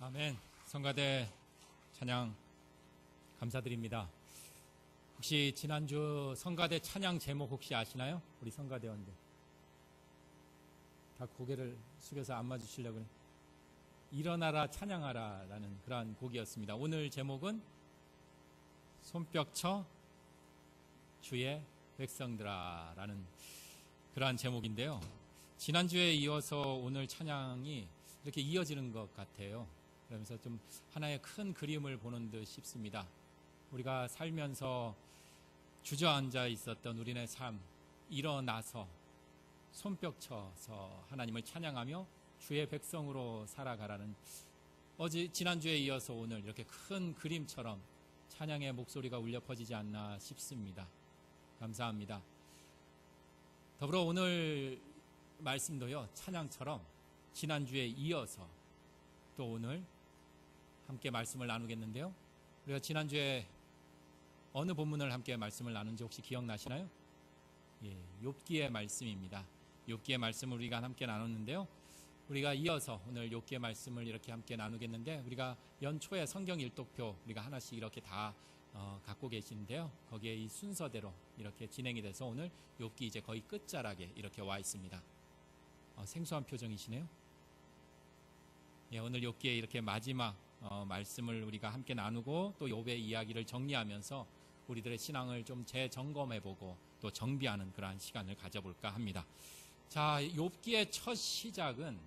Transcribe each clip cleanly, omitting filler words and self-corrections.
아멘. 성가대 찬양 감사드립니다. 혹시 지난주 성가대 찬양 제목 혹시 아시나요? 우리 성가대원들 다 고개를 숙여서 안 맞으시려고 그래. 일어나라 찬양하라 라는 그러한 곡이었습니다. 오늘 제목은 손뼉쳐 주의 백성들아 라는 그러한 제목인데요. 지난주에 이어서 오늘 찬양이 이렇게 이어지는 것 같아요. 그러면서 좀 하나의 큰 그림을 보는 듯 싶습니다. 우리가 살면서 주저앉아 있었던 우리네 삶, 일어나서 손뼉쳐서 하나님을 찬양하며 주의 백성으로 살아가라는 지난주에 이어서 오늘 이렇게 큰 그림처럼 찬양의 목소리가 울려 퍼지지 않나 싶습니다. 감사합니다. 더불어 오늘 말씀도요, 찬양처럼 지난주에 이어서 또 오늘 함께 말씀을 나누겠는데요. 우리가 지난주에 어느 본문을 함께 말씀을 나눈지 혹시 기억나시나요? 예, 욥기의 말씀입니다. 욥기의 말씀을 우리가 함께 나눴는데요. 우리가 이어서 오늘 욥기의 말씀을 이렇게 함께 나누겠는데, 우리가 연초에 성경 일독표 우리가 하나씩 이렇게 다 갖고 계시는데요. 거기에 이 순서대로 이렇게 진행이 돼서 오늘 욥기 이제 거의 끝자락에 이렇게 와 있습니다. 생소한 표정이시네요. 예, 오늘 욥기의 이렇게 마지막 말씀을 우리가 함께 나누고 또 욥의 이야기를 정리하면서 우리들의 신앙을 좀 재점검해보고 또 정비하는 그러한 시간을 가져볼까 합니다. 자, 욥기의 첫 시작은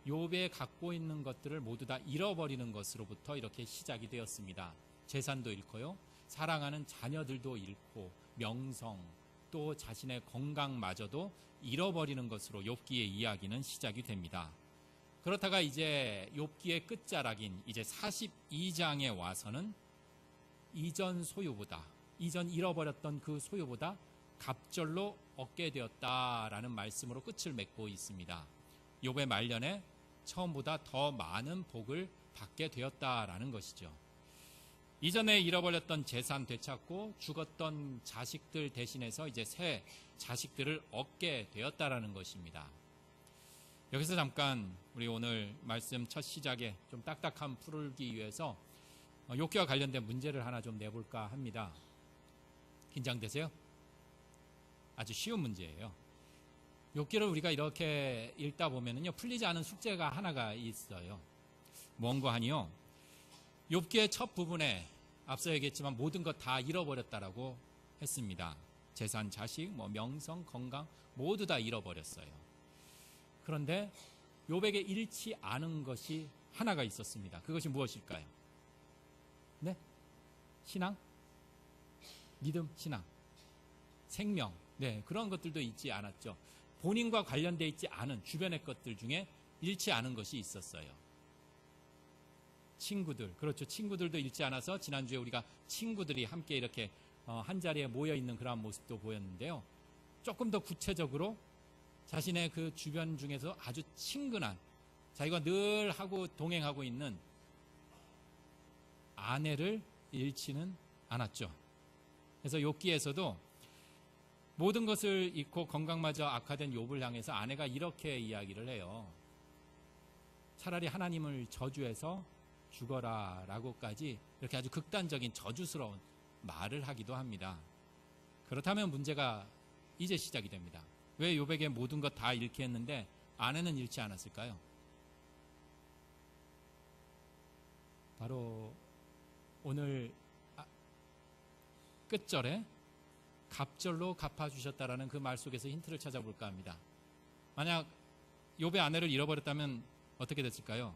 욥에 갖고 있는 것들을 모두 다 잃어버리는 것으로부터 이렇게 시작이 되었습니다. 재산도 잃고요, 사랑하는 자녀들도 잃고, 명성 또 자신의 건강마저도 잃어버리는 것으로 욥기의 이야기는 시작이 됩니다. 그렇다가 이제 욥기의 끝자락인 이제 42장에 와서는 이전 소유보다, 이전 잃어버렸던 그 소유보다 갑절로 얻게 되었다라는 말씀으로 끝을 맺고 있습니다. 욥의 말년에 처음보다 더 많은 복을 받게 되었다라는 것이죠. 이전에 잃어버렸던 재산 되찾고 죽었던 자식들 대신해서 이제 새 자식들을 얻게 되었다라는 것입니다. 여기서 잠깐 우리 오늘 말씀 첫 시작에 좀 딱딱함 풀기 위해서 욥기와 관련된 문제를 하나 좀 내볼까 합니다. 긴장되세요? 아주 쉬운 문제예요. 욥기를 우리가 이렇게 읽다 보면은요, 풀리지 않은 숙제가 하나가 있어요. 뭔가 하니요, 욥기의 첫 부분에 앞서 얘기했지만 모든 것 다 잃어버렸다라고 했습니다. 재산, 자식, 명성, 건강 모두 다 잃어버렸어요. 그런데 욥에게 잃지 않은 것이 하나가 있었습니다. 그것이 무엇일까요? 네? 신앙? 믿음, 신앙, 생명, 네, 그런 것들도 잊지 않았죠. 본인과 관련되어 있지 않은 주변의 것들 중에 잃지 않은 것이 있었어요. 친구들, 그렇죠. 친구들도 잃지 않아서 지난주에 우리가 친구들이 함께 이렇게 한 자리에 모여 있는 그런 모습도 보였는데요. 조금 더 구체적으로 자신의 그 주변 중에서 아주 친근한, 자기가 늘 하고 동행하고 있는 아내를 잃지는 않았죠. 그래서 욥기에서도 모든 것을 잃고 건강마저 악화된 욥을 향해서 아내가 이렇게 이야기를 해요. 차라리 하나님을 저주해서 죽어라 라고까지 이렇게 아주 극단적인 저주스러운 말을 하기도 합니다. 그렇다면 문제가 이제 시작이 됩니다. 왜 욥에게 모든 것 다 잃게 했는데 아내는 잃지 않았을까요? 바로 오늘 끝절에 갑절로 갚아주셨다라는 그 말 속에서 힌트를 찾아볼까 합니다. 만약 욥의 아내를 잃어버렸다면 어떻게 됐을까요?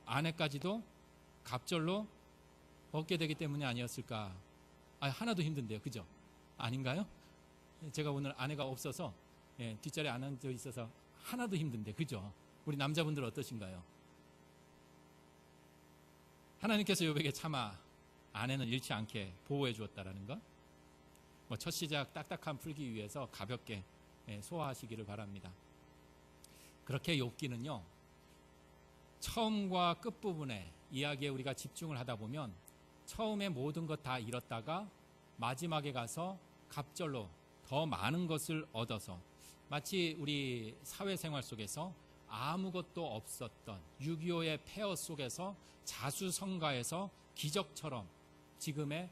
아내까지도 갑절로 얻게 되기 때문이 아니었을까? 하나도 힘든데요, 그죠? 아닌가요? 제가 오늘 아내가 없어서 뒷자리에 안 앉아 있어서 하나도 힘든데, 그죠? 우리 남자분들 어떠신가요? 하나님께서 욥에게 차마 아내는 잃지 않게 보호해 주었다라는 것, 첫 시작 딱딱함 풀기 위해서 가볍게 소화하시기를 바랍니다. 그렇게 욥기는요, 처음과 끝부분에 이야기에 우리가 집중을 하다 보면 처음에 모든 것 다 잃었다가 마지막에 가서 갑절로 더 많은 것을 얻어서, 마치 우리 사회생활 속에서 아무것도 없었던 6.25의 폐허 속에서 자수성가해서 기적처럼 지금의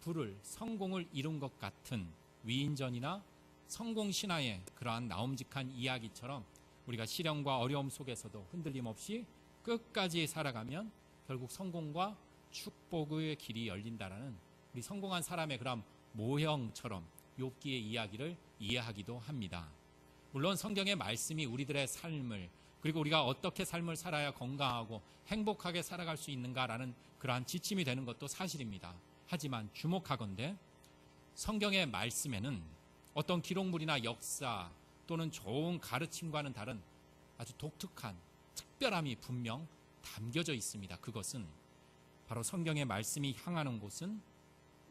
부를 성공을 이룬 것 같은 위인전이나 성공신화의 그러한 나움직한 이야기처럼 우리가 시련과 어려움 속에서도 흔들림 없이 끝까지 살아가면 결국 성공과 축복의 길이 열린다라는 우리 성공한 사람의 그런 모형처럼 욥기의 이야기를 이해하기도 합니다. 물론 성경의 말씀이 우리들의 삶을, 그리고 우리가 어떻게 삶을 살아야 건강하고 행복하게 살아갈 수 있는가라는 그러한 지침이 되는 것도 사실입니다. 하지만 주목하건대 성경의 말씀에는 어떤 기록물이나 역사 또는 좋은 가르침과는 다른 아주 독특한 특별함이 분명 담겨져 있습니다. 그것은 바로 성경의 말씀이 향하는 곳은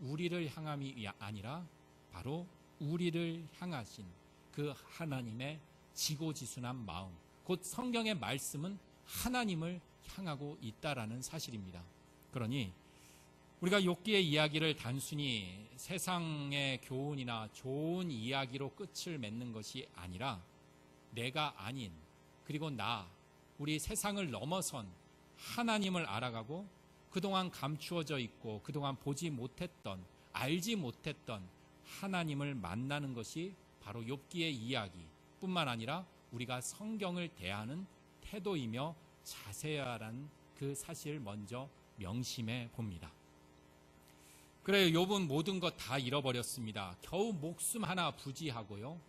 우리를 향함이 아니라 바로 우리를 향하신 그 하나님의 지고지순한 마음, 곧 성경의 말씀은 하나님을 향하고 있다라는 사실입니다. 그러니 우리가 욥기의 이야기를 단순히 세상의 교훈이나 좋은 이야기로 끝을 맺는 것이 아니라 내가 아닌, 그리고 우리 세상을 넘어선 하나님을 알아가고 그동안 감추어져 있고 그동안 보지 못했던, 알지 못했던 하나님을 만나는 것이 바로 욥기의 이야기뿐만 아니라 우리가 성경을 대하는 태도이며 자세야라는 그 사실을 먼저 명심해 봅니다. 그래요, 욥은 모든 것 다 잃어버렸습니다. 겨우 목숨 하나 부지하고요,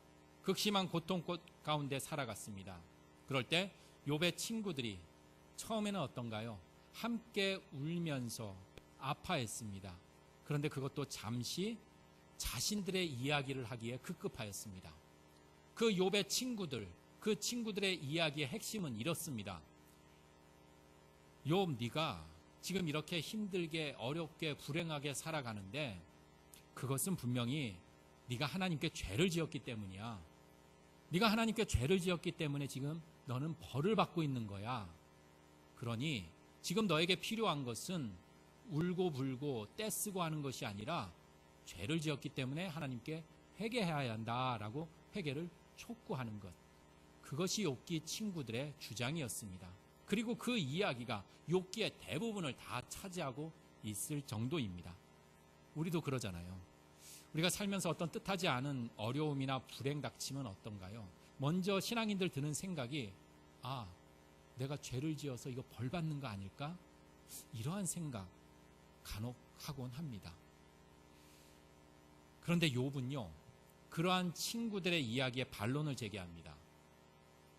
극심한 고통 가운데 살아갔습니다. 그럴 때 욥의 친구들이 처음에는 어떤가요? 함께 울면서 아파했습니다. 그런데 그것도 잠시 자신들의 이야기를 하기에 급급하였습니다. 그 욥의 친구들, 그 친구들의 이야기의 핵심은 이렇습니다. 욥, 네가 지금 이렇게 힘들게 어렵게 불행하게 살아가는데 그것은 분명히 네가 하나님께 죄를 지었기 때문이야. 네가 하나님께 죄를 지었기 때문에 지금 너는 벌을 받고 있는 거야. 그러니 지금 너에게 필요한 것은 울고 불고 떼쓰고 하는 것이 아니라 죄를 지었기 때문에 하나님께 회개해야 한다라고 회개를 촉구하는 것. 그것이 욥기 친구들의 주장이었습니다. 그리고 그 이야기가 욥기의 대부분을 다 차지하고 있을 정도입니다. 우리도 그러잖아요. 우리가 살면서 어떤 뜻하지 않은 어려움이나 불행 닥치면 어떤가요? 먼저 신앙인들 드는 생각이 내가 죄를 지어서 이거 벌 받는 거 아닐까? 이러한 생각 간혹 하곤 합니다. 그런데 욥은요, 그러한 친구들의 이야기에 반론을 제기합니다.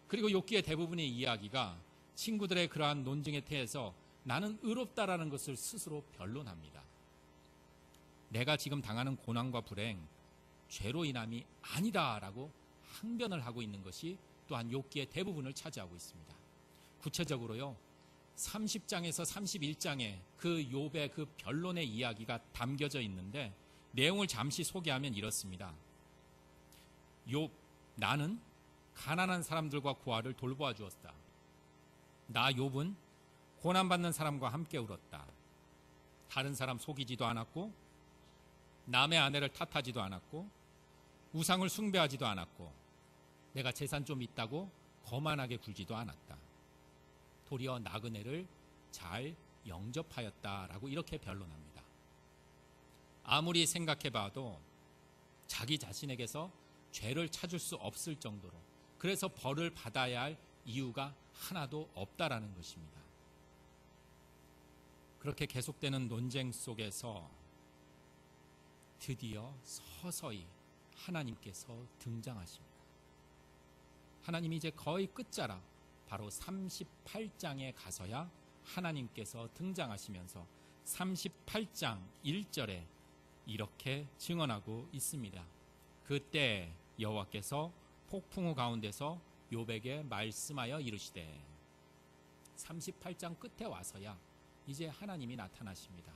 그리고 욥기의 대부분의 이야기가 친구들의 그러한 논증에 대해서 나는 의롭다라는 것을 스스로 변론합니다. 내가 지금 당하는 고난과 불행, 죄로 인함이 아니다라고 항변을 하고 있는 것이 또한 욥기의 대부분을 차지하고 있습니다. 구체적으로요, 30장에서 31장에 그 욥의 그 변론의 이야기가 담겨져 있는데 내용을 잠시 소개하면 이렇습니다. 욥, 나는 가난한 사람들과 고아를 돌보아 주었다. 나 욥은 고난받는 사람과 함께 울었다. 다른 사람 속이지도 않았고 남의 아내를 탓하지도 않았고 우상을 숭배하지도 않았고 내가 재산 좀 있다고 거만하게 굴지도 않았다. 도리어 나그네를 잘 영접하였다라고 이렇게 변론합니다. 아무리 생각해봐도 자기 자신에게서 죄를 찾을 수 없을 정도로, 그래서 벌을 받아야 할 이유가 하나도 없다라는 것입니다. 그렇게 계속되는 논쟁 속에서 드디어 서서히 하나님께서 등장하십니다. 하나님이 이제 거의 끝자락, 바로 38장에 가서야 하나님께서 등장하시면서 38장 1절에 이렇게 증언하고 있습니다. 그때 여호와께서 폭풍우 가운데서 욥에게 말씀하여 이르시되, 38장 끝에 와서야 이제 하나님이 나타나십니다.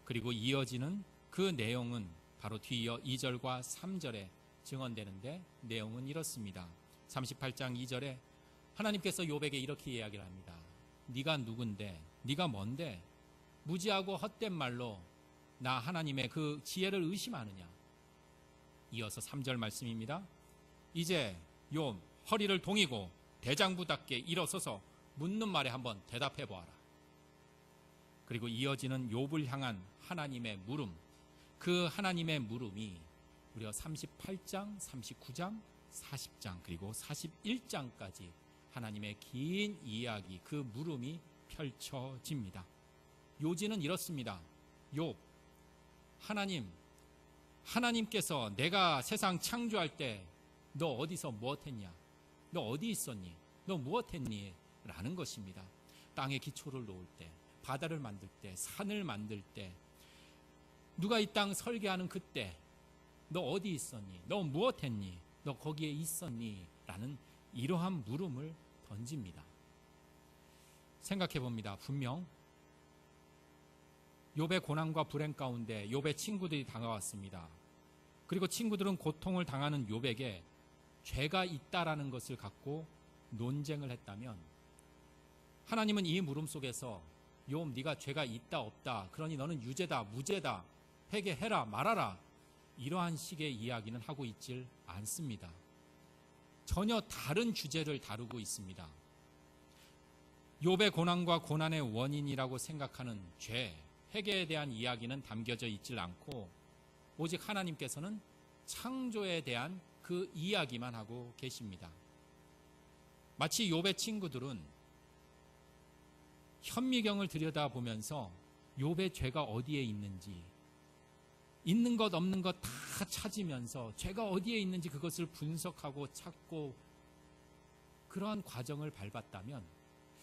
그리고 이어지는 그 내용은 바로 뒤이어 2절과 3절에 증언되는데 내용은 이렇습니다. 38장 2절에 하나님께서 욥에게 이렇게 이야기를 합니다. 네가 누군데, 네가 뭔데 무지하고 헛된 말로 나 하나님의 그 지혜를 의심하느냐. 이어서 3절 말씀입니다. 이제 욥, 허리를 동이고 대장부답게 일어서서 묻는 말에 한번 대답해 보아라. 그리고 이어지는 욥을 향한 하나님의 물음, 그 하나님의 물음이 무려 38장, 39장, 40장 그리고 41장까지 하나님의 긴 이야기, 그 물음이 펼쳐집니다. 요지는 이렇습니다. 욥, 하나님께서 내가 세상 창조할 때 너 어디서 무엇했냐? 너 어디 있었니? 너 무엇했니? 라는 것입니다. 땅에 기초를 놓을 때, 바다를 만들 때, 산을 만들 때, 누가 이 땅 설계하는 그때 너 어디 있었니? 너 무엇했니? 너 거기에 있었니? 라는 이러한 물음을 던집니다. 생각해 봅니다. 분명 욥의 고난과 불행 가운데 욥의 친구들이 다가왔습니다. 그리고 친구들은 고통을 당하는 욥에게 죄가 있다라는 것을 갖고 논쟁을 했다면, 하나님은 이 물음 속에서 욥, 네가 죄가 있다 없다, 그러니 너는 유죄다 무죄다, 회개해라 말아라, 이러한 식의 이야기는 하고 있질 않습니다. 전혀 다른 주제를 다루고 있습니다. 욥의 고난과 고난의 원인이라고 생각하는 죄, 회개에 대한 이야기는 담겨져 있질 않고, 오직 하나님께서는 창조에 대한 그 이야기만 하고 계십니다. 마치 욥의 친구들은 현미경을 들여다보면서 욥의 죄가 어디에 있는지, 있는 것 없는 것 다 찾으면서 죄가 어디에 있는지 그것을 분석하고 찾고 그러한 과정을 밟았다면,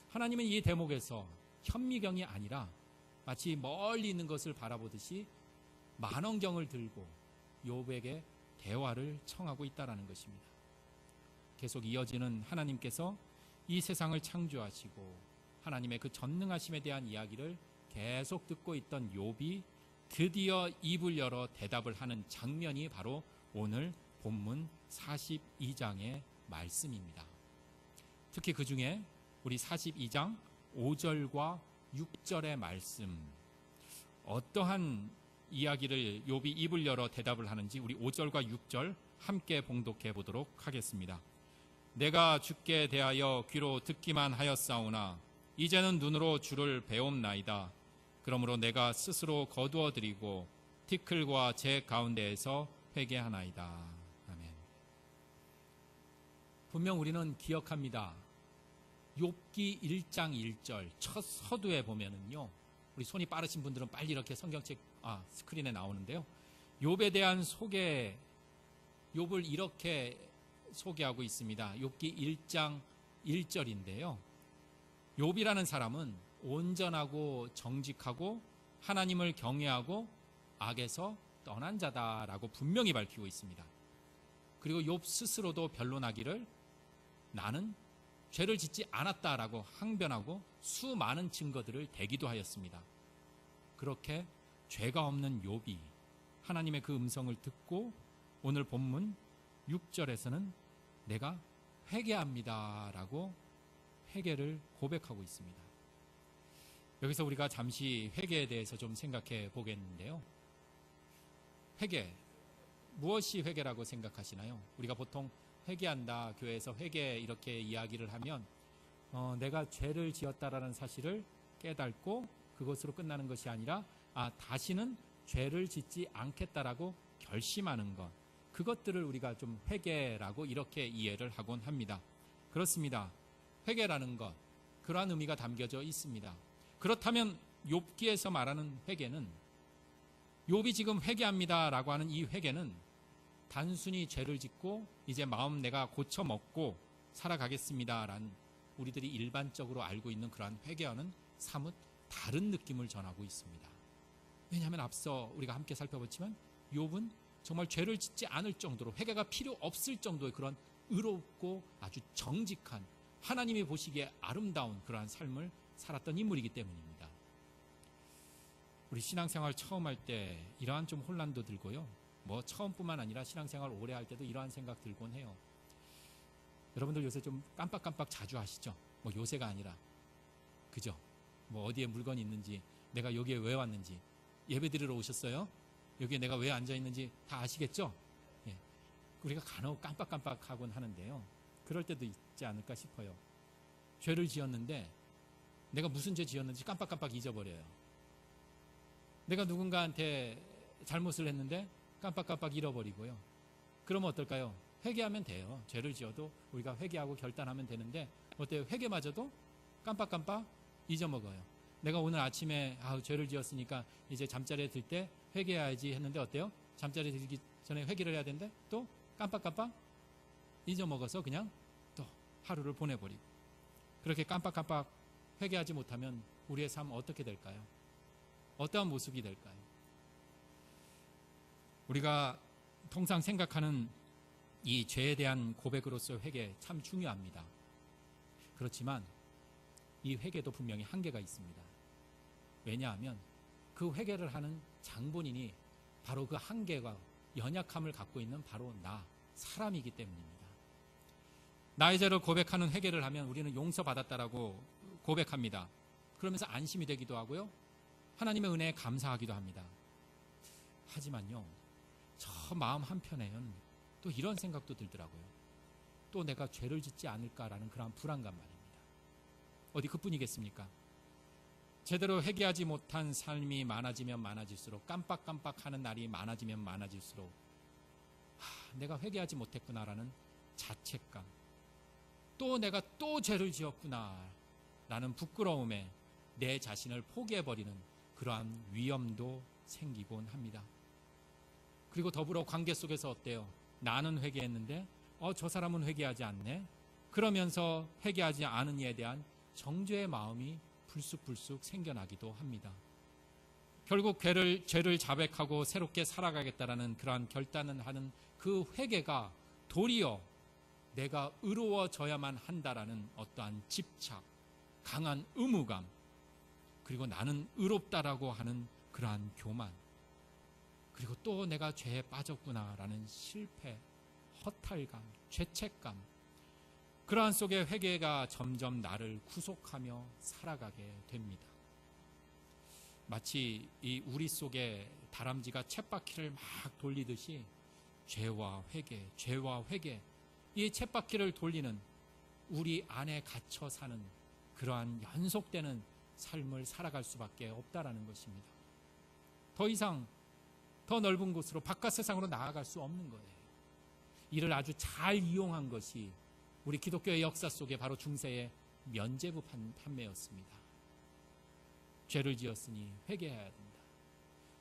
하나님은 이 대목에서 현미경이 아니라 마치 멀리 있는 것을 바라보듯이 만원경을 들고 욥에게 대화를 청하고 있다는 것입니다. 계속 이어지는 하나님께서 이 세상을 창조하시고 하나님의 그 전능하심에 대한 이야기를 계속 듣고 있던 욥이 드디어 입을 열어 대답을 하는 장면이 바로 오늘 본문 42장의 말씀입니다. 특히 그 중에 우리 42장 5절과 6절의 말씀, 어떠한 이야기를 욥이 입을 열어 대답을 하는지 우리 5절과 6절 함께 봉독해 보도록 하겠습니다. 내가 주께 대하여 귀로 듣기만 하였사오나 이제는 눈으로 주를 배움나이다. 그러므로 내가 스스로 거두어 드리고 티끌과 제 가운데에서 회개하나이다. 아멘. 분명 우리는 기억합니다. 욥기 1장 1절 첫 서두에 보면은요, 우리 손이 빠르신 분들은 빨리 이렇게 성경책 스크린에 나오는데요, 욥에 대한 소개, 욥을 이렇게 소개하고 있습니다. 욥기 1장 1절인데요, 욥이라는 사람은 온전하고 정직하고 하나님을 경외하고 악에서 떠난 자다라고 분명히 밝히고 있습니다. 그리고 욥 스스로도 변론하기를 나는 죄를 짓지 않았다라고 항변하고 수많은 증거들을 대기도 하였습니다. 그렇게 죄가 없는 욥이 하나님의 그 음성을 듣고 오늘 본문 6절에서는 내가 회개합니다라고 회개를 고백하고 있습니다. 여기서 우리가 잠시 회개에 대해서 좀 생각해 보겠는데요. 회개, 무엇이 회개라고 생각하시나요? 우리가 보통 회개한다, 교회에서 회개 이렇게 이야기를 하면 내가 죄를 지었다라는 사실을 깨닫고 그것으로 끝나는 것이 아니라 다시는 죄를 짓지 않겠다라고 결심하는 것, 그것들을 우리가 좀 회개라고 이렇게 이해를 하곤 합니다. 그렇습니다. 회개라는 것, 그러한 의미가 담겨져 있습니다. 그렇다면 욥기에서 말하는 회개는, 욥이 지금 회개합니다라고 하는 이 회개는 단순히 죄를 짓고 이제 마음 내가 고쳐먹고 살아가겠습니다라는 우리들이 일반적으로 알고 있는 그러한 회개와는 사뭇 다른 느낌을 전하고 있습니다. 왜냐하면 앞서 우리가 함께 살펴봤지만 욥은 정말 죄를 짓지 않을 정도로, 회개가 필요 없을 정도의 그런 의롭고 아주 정직한, 하나님이 보시기에 아름다운 그러한 삶을 살았던 인물이기 때문입니다. 우리 신앙생활 처음 할 때 이러한 좀 혼란도 들고요, 처음뿐만 아니라 신앙생활 오래 할 때도 이러한 생각 들곤 해요. 여러분들 요새 좀 깜빡깜빡 자주 하시죠? 요새가 아니라, 그죠? 어디에 물건이 있는지, 내가 여기에 왜 왔는지, 예배 드리러 오셨어요? 여기에 내가 왜 앉아 있는지 다 아시겠죠? 예. 우리가 간혹 깜빡깜빡 하곤 하는데요, 그럴 때도 있지 않을까 싶어요. 죄를 지었는데 내가 무슨 죄 지었는지 깜빡깜빡 잊어버려요. 내가 누군가한테 잘못을 했는데 깜빡깜빡 잃어버리고요. 그러면 어떨까요? 회개하면 돼요. 죄를 지어도 우리가 회개하고 결단하면 되는데 어때요? 회개마저도 깜빡깜빡 잊어먹어요. 내가 오늘 아침에 죄를 지었으니까 이제 잠자리에 들 때 회개해야지 했는데 어때요? 잠자리에 들기 전에 회개를 해야 되는데 또 깜빡깜빡 잊어먹어서 그냥 또 하루를 보내버리고, 그렇게 깜빡깜빡 회개하지 못하면 우리의 삶 어떻게 될까요? 어떠한 모습이 될까요? 우리가 통상 생각하는 이 죄에 대한 고백으로서 회개 참 중요합니다. 그렇지만 이 회개도 분명히 한계가 있습니다. 왜냐하면 그 회개를 하는 장본인이 바로 그 한계가 연약함을 갖고 있는 바로 사람이기 때문입니다. 나의 죄를 고백하는 회개를 하면 우리는 용서받았다라고 고백합니다. 그러면서 안심이 되기도 하고요, 하나님의 은혜에 감사하기도 합니다. 하지만요, 저 마음 한편에는 또 이런 생각도 들더라고요. 또 내가 죄를 짓지 않을까라는 그런 불안감 말입니다. 어디 그뿐이겠습니까? 제대로 회개하지 못한 삶이 많아지면 많아질수록, 깜빡깜빡하는 날이 많아지면 많아질수록 내가 회개하지 못했구나라는 자책감, 또 내가 또 죄를 지었구나라는 부끄러움에 내 자신을 포기해버리는 그러한 위험도 생기곤 합니다. 그리고 더불어 관계 속에서 어때요? 나는 회개했는데 저 사람은 회개하지 않네? 그러면서 회개하지 않은 이에 대한 정죄의 마음이 불쑥불쑥 생겨나기도 합니다. 결국 죄를 자백하고 새롭게 살아가겠다라는 그러한 결단을 하는 그 회개가 도리어 내가 의로워져야만 한다라는 어떠한 집착, 강한 의무감, 그리고 나는 의롭다라고 하는 그러한 교만, 그리고 또 내가 죄에 빠졌구나라는 실패, 허탈감, 죄책감, 그러한 속에 회개가 점점 나를 구속하며 살아가게 됩니다. 마치 이 우리 속에 다람쥐가 쳇바퀴를 막 돌리듯이 죄와 회개, 죄와 회개, 이 쳇바퀴를 돌리는 우리 안에 갇혀 사는 그러한 연속되는 삶을 살아갈 수밖에 없다라는 것입니다. 더 이상 더 넓은 곳으로, 바깥 세상으로 나아갈 수 없는 거예요. 이를 아주 잘 이용한 것이 우리 기독교의 역사 속에 바로 중세의 면죄부 판매였습니다. 죄를 지었으니 회개해야 된다.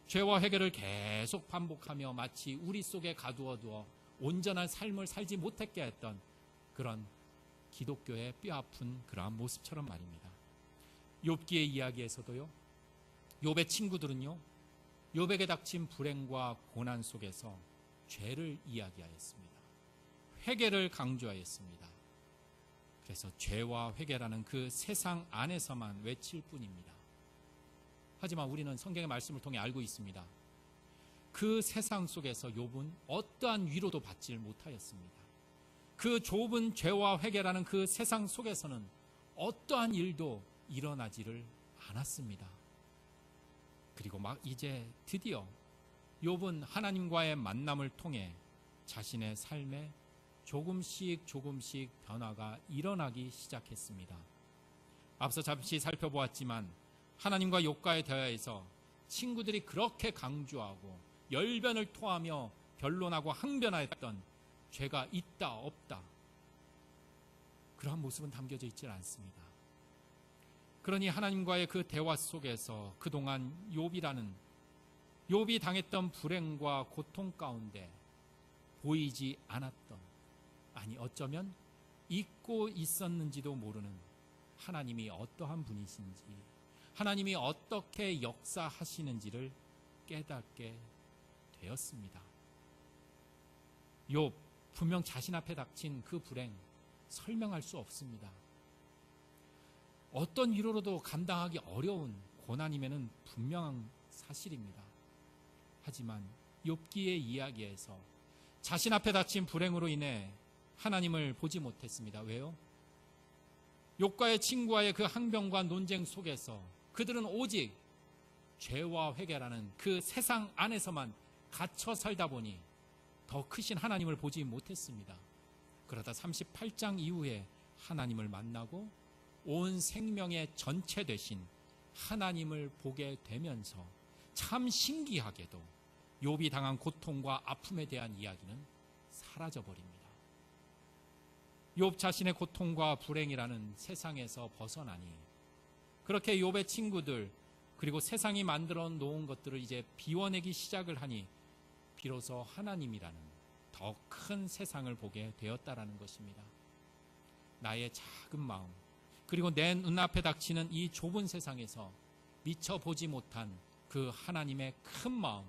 죄와 회개를 계속 반복하며 마치 우리 속에 가두어 온전한 삶을 살지 못했게 했던 그런 기독교의 뼈아픈 그러한 모습처럼 말입니다. 욥기의 이야기에서도요, 욥의 친구들은요, 욥에게 닥친 불행과 고난 속에서 죄를 이야기하였습니다. 회개를 강조하였습니다. 그래서 죄와 회개라는 그 세상 안에서만 외칠 뿐입니다. 하지만 우리는 성경의 말씀을 통해 알고 있습니다. 그 세상 속에서 욥은 어떠한 위로도 받지 못하였습니다. 그 좁은 죄와 회개라는 그 세상 속에서는 어떠한 일도 일어나지를 않았습니다. 그리고 이제 드디어 욥은 하나님과의 만남을 통해 자신의 삶에 조금씩 변화가 일어나기 시작했습니다. 앞서 잠시 살펴보았지만 하나님과 욥과의 대화에서 친구들이 그렇게 강조하고 열변을 토하며 변론하고 항변하였던 죄가 있다 없다, 그러한 모습은 담겨져 있지 않습니다. 그러니 하나님과의 그 대화 속에서 그동안 욥이 당했던 불행과 고통 가운데 보이지 않았던, 아니 어쩌면 잊고 있었는지도 모르는 하나님이 어떠한 분이신지, 하나님이 어떻게 역사하시는지를 깨닫게 되었습니다. 욥, 분명 자신 앞에 닥친 그 불행 설명할 수 없습니다. 어떤 위로로도 감당하기 어려운 고난임에는 분명한 사실입니다. 하지만 욥기의 이야기에서 자신 앞에 닥친 불행으로 인해 하나님을 보지 못했습니다. 왜요? 욥과의 친구와의 그 항변과 논쟁 속에서 그들은 오직 죄와 회개라는 그 세상 안에서만 갇혀 살다 보니 더 크신 하나님을 보지 못했습니다. 그러다 38장 이후에 하나님을 만나고 온 생명의 전체 되신 하나님을 보게 되면서 참 신기하게도 욥이 당한 고통과 아픔에 대한 이야기는 사라져버립니다. 욥 자신의 고통과 불행이라는 세상에서 벗어나니 그렇게 욥의 친구들 그리고 세상이 만들어 놓은 것들을 이제 비워내기 시작을 하니 비로소 하나님이라는 더 큰 세상을 보게 되었다라는 것입니다. 나의 작은 마음 그리고 내 눈앞에 닥치는 이 좁은 세상에서 미처 보지 못한 그 하나님의 큰 마음,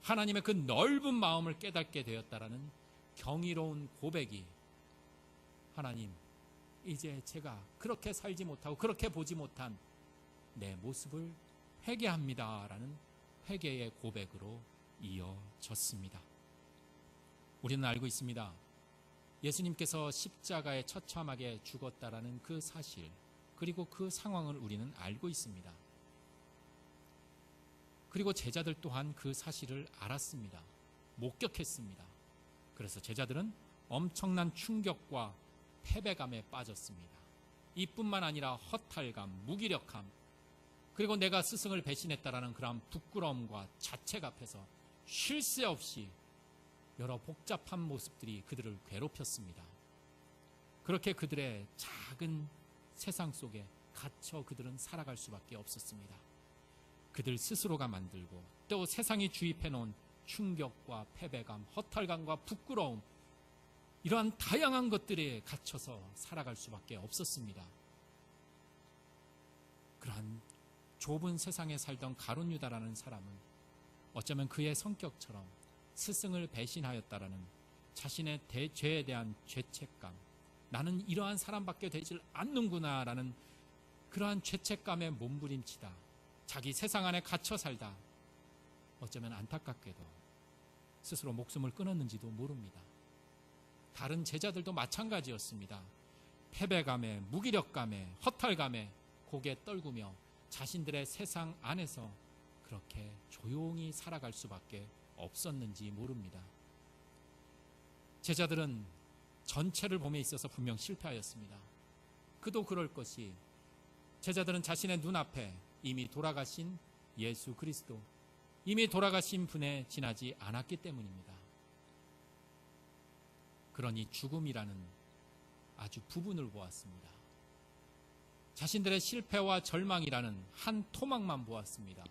하나님의 그 넓은 마음을 깨닫게 되었다라는 경이로운 고백이 하나님, 이제 제가 그렇게 살지 못하고 그렇게 보지 못한 내 모습을 회개합니다 라는 회개의 고백으로 이어졌습니다. 우리는 알고 있습니다. 예수님께서 십자가에 처참하게 죽었다라는 그 사실, 그리고 그 상황을 우리는 알고 있습니다. 그리고 제자들 또한 그 사실을 알았습니다. 목격했습니다. 그래서 제자들은 엄청난 충격과 패배감에 빠졌습니다. 이뿐만 아니라 허탈감, 무기력함, 그리고 내가 스승을 배신했다라는 그런 부끄러움과 자책 앞에서 쉴 새 없이 여러 복잡한 모습들이 그들을 괴롭혔습니다. 그렇게 그들의 작은 세상 속에 갇혀 그들은 살아갈 수밖에 없었습니다. 그들 스스로가 만들고 또 세상이 주입해 놓은 충격과 패배감, 허탈감과 부끄러움, 이러한 다양한 것들에 갇혀서 살아갈 수밖에 없었습니다. 그러한 좁은 세상에 살던 가룟 유다라는 사람은 어쩌면 그의 성격처럼 스승을 배신하였다라는 자신의 죄에 대한 죄책감, 나는 이러한 사람밖에 되질 않는구나라는 그러한 죄책감에 몸부림치다 자기 세상 안에 갇혀 살다 어쩌면 안타깝게도 스스로 목숨을 끊었는지도 모릅니다. 다른 제자들도 마찬가지였습니다. 패배감에, 무기력감에, 허탈감에 고개 떨구며 자신들의 세상 안에서 그렇게 조용히 살아갈 수밖에 없었는지 모릅니다. 제자들은 전체를 봄에 있어서 분명 실패하였습니다. 그도 그럴 것이 제자들은 자신의 눈앞에 이미 돌아가신 예수 그리스도, 이미 돌아가신 분에 지나지 않았기 때문입니다. 그러니 죽음이라는 아주 부분을 보았습니다. 자신들의 실패와 절망이라는 한 토막만 보았습니다.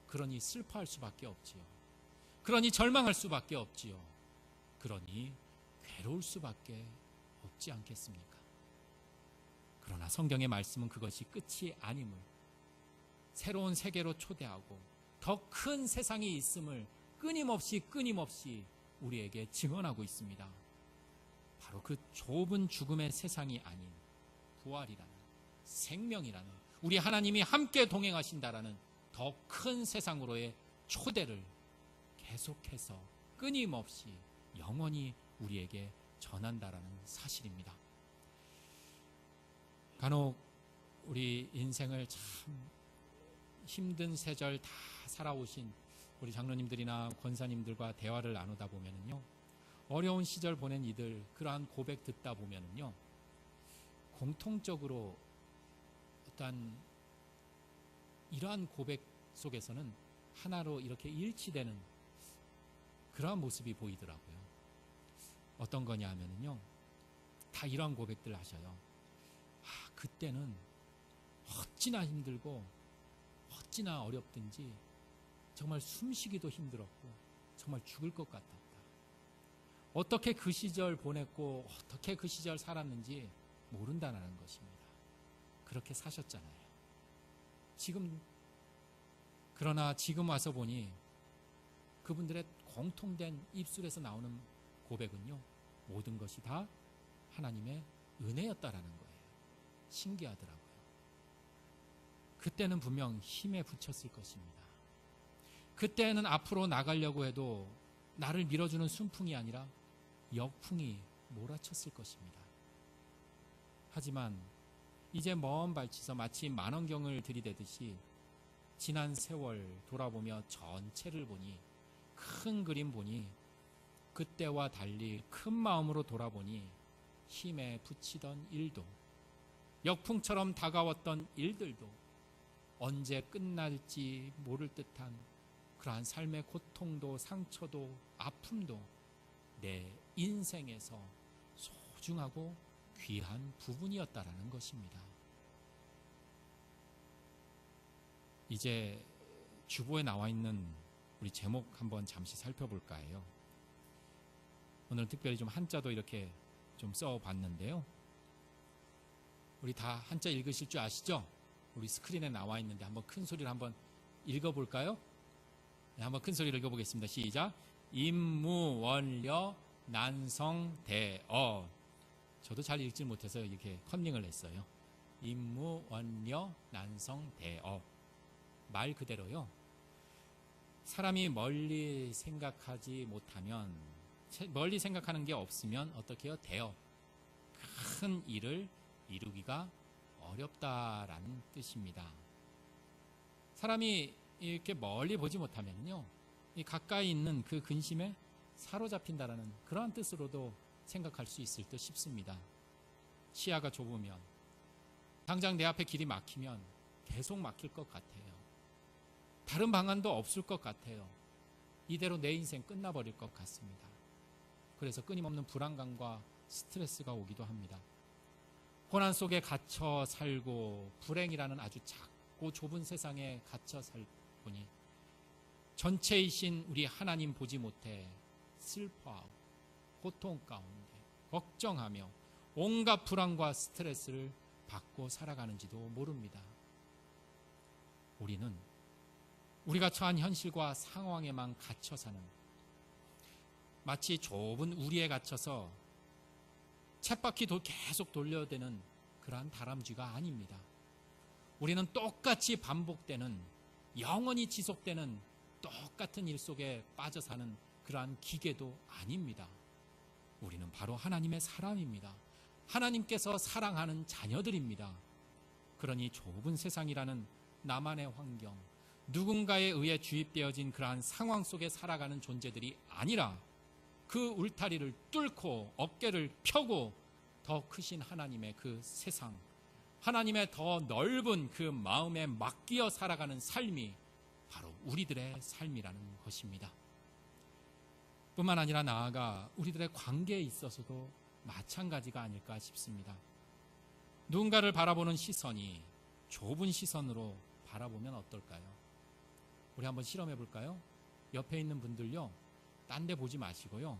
그러니 슬퍼할 수밖에 없지요. 그러니 절망할 수밖에 없지요. 그러니 괴로울 수밖에 없지 않겠습니까? 그러나 성경의 말씀은 그것이 끝이 아님을, 새로운 세계로 초대하고 더 큰 세상이 있음을 끊임없이 우리에게 증언하고 있습니다. 바로 그 좁은 죽음의 세상이 아닌 부활이라는, 생명이라는, 우리 하나님이 함께 동행하신다라는 더 큰 세상으로의 초대를 계속해서 끊임없이 영원히 우리에게 전한다라는 사실입니다. 간혹 우리 인생을 참 힘든 세절 다 살아오신 우리 장로님들이나 권사님들과 대화를 나누다 보면은요, 어려운 시절 보낸 이들 그러한 고백 듣다 보면은요, 공통적으로 어떤 이러한 고백 속에서는 하나로 이렇게 일치되는 그러한 모습이 보이더라고요. 어떤 거냐 하면은요, 다 이러한 고백들 하셔요. 그때는 어찌나 힘들고 어찌나 어렵든지 정말 숨쉬기도 힘들었고 정말 죽을 것 같았다. 어떻게 그 시절 보냈고 어떻게 그 시절 살았는지 모른다는 것입니다. 그렇게 사셨잖아요. 그러나 지금 와서 보니 그분들의 공통된 입술에서 나오는 고백은요, 모든 것이 다 하나님의 은혜였다라는 거예요. 신기하더라고요. 그때는 분명 힘에 부쳤을 것입니다. 그때는 앞으로 나가려고 해도 나를 밀어주는 순풍이 아니라 역풍이 몰아쳤을 것입니다. 하지만 이제 먼 발치서 마치 만원경을 들이대듯이 지난 세월 돌아보며 전체를 보니, 큰 그림 보니 그때와 달리 큰 마음으로 돌아보니 힘에 부치던 일도, 역풍처럼 다가왔던 일들도, 언제 끝날지 모를 듯한 그러한 삶의 고통도 상처도 아픔도 내 인생에서 소중하고 귀한 부분이었다라는 것입니다. 이제 주보에 나와 있는 우리 제목 한번 잠시 살펴볼까 해요. 오늘 특별히 좀 한자도 이렇게 좀 써봤는데요. 우리 다 한자 읽으실 줄 아시죠? 우리 스크린에 나와 있는데 한번 큰 소리로 한번 읽어볼까요? 네, 한번 큰 소리로 읽어보겠습니다. 시작. 임무원려 난성대어. 저도 잘 읽지 못해서 이렇게 컨닝을 했어요. 임무원려 난성대어. 말 그대로요. 사람이 멀리 생각하지 못하면, 멀리 생각하는 게 없으면 어떻게 해요? 대어. 큰 일을 이루기가 어렵다라는 뜻입니다. 사람이 이렇게 멀리 보지 못하면요, 이 가까이 있는 그 근심에 사로잡힌다라는 그러한 뜻으로도 생각할 수 있을 듯 싶습니다. 시야가 좁으면, 당장 내 앞에 길이 막히면 계속 막힐 것 같아요. 다른 방안도 없을 것 같아요. 이대로 내 인생 끝나버릴 것 같습니다. 그래서 끊임없는 불안감과 스트레스가 오기도 합니다. 고난 속에 갇혀 살고 불행이라는 아주 작고 좁은 세상에 갇혀 살보니 전체이신 우리 하나님 보지 못해 슬퍼하고 고통 가운데 걱정하며 온갖 불안과 스트레스를 받고 살아가는지도 모릅니다. 우리는 우리가 처한 현실과 상황에만 갇혀 사는, 마치 좁은 우리에 갇혀서 쳇바퀴 계속 돌려대는 그러한 다람쥐가 아닙니다. 우리는 똑같이 반복되는, 영원히 지속되는 똑같은 일 속에 빠져 사는 그러한 기계도 아닙니다. 우리는 바로 하나님의 사람입니다. 하나님께서 사랑하는 자녀들입니다. 그러니 좁은 세상이라는 나만의 환경, 누군가에 의해 주입되어진 그러한 상황 속에 살아가는 존재들이 아니라 그 울타리를 뚫고 어깨를 펴고 더 크신 하나님의 그 세상, 하나님의 더 넓은 그 마음에 맡기어 살아가는 삶이 바로 우리들의 삶이라는 것입니다. 뿐만 아니라 나아가 우리들의 관계에 있어서도 마찬가지가 아닐까 싶습니다. 누군가를 바라보는 시선이 좁은 시선으로 바라보면 어떨까요? 우리 한번 실험해 볼까요? 옆에 있는 분들요, 딴 데 보지 마시고요,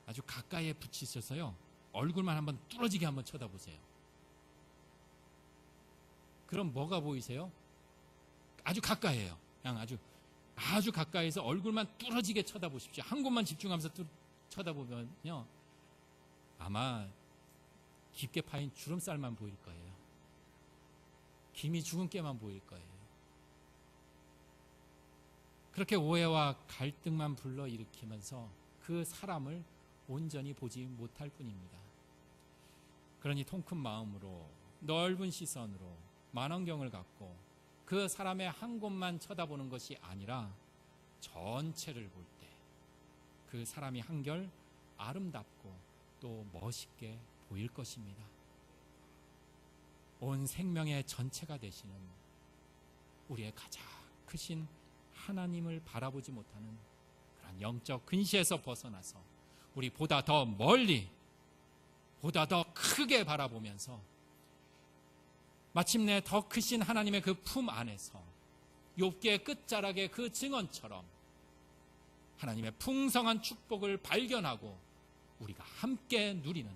아주 가까이에 붙이셔서요, 얼굴만 한번 뚫어지게 한번 쳐다보세요. 그럼 뭐가 보이세요? 아주 가까이에요. 그냥 아주 가까이에서 얼굴만 뚫어지게 쳐다보십시오. 한 곳만 집중하면서 쳐다보면요, 아마 깊게 파인 주름살만 보일 거예요. 김이 죽은 깨만 보일 거예요. 그렇게 오해와 갈등만 불러일으키면서 그 사람을 온전히 보지 못할 뿐입니다. 그러니 통큰 마음으로, 넓은 시선으로 만원경을 갖고 그 사람의 한 곳만 쳐다보는 것이 아니라 전체를 볼 때 그 사람이 한결 아름답고 또 멋있게 보일 것입니다. 온 생명의 전체가 되시는 우리의 가장 크신 하나님을 바라보지 못하는 그런 영적 근시에서 벗어나서 우리 보다 더 멀리, 보다 더 크게 바라보면서 마침내 더 크신 하나님의 그 품 안에서 욥기의 끝자락의 그 증언처럼 하나님의 풍성한 축복을 발견하고 우리가 함께 누리는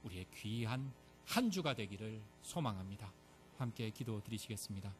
우리의 귀한 한 주가 되기를 소망합니다. 함께 기도 드리시겠습니다.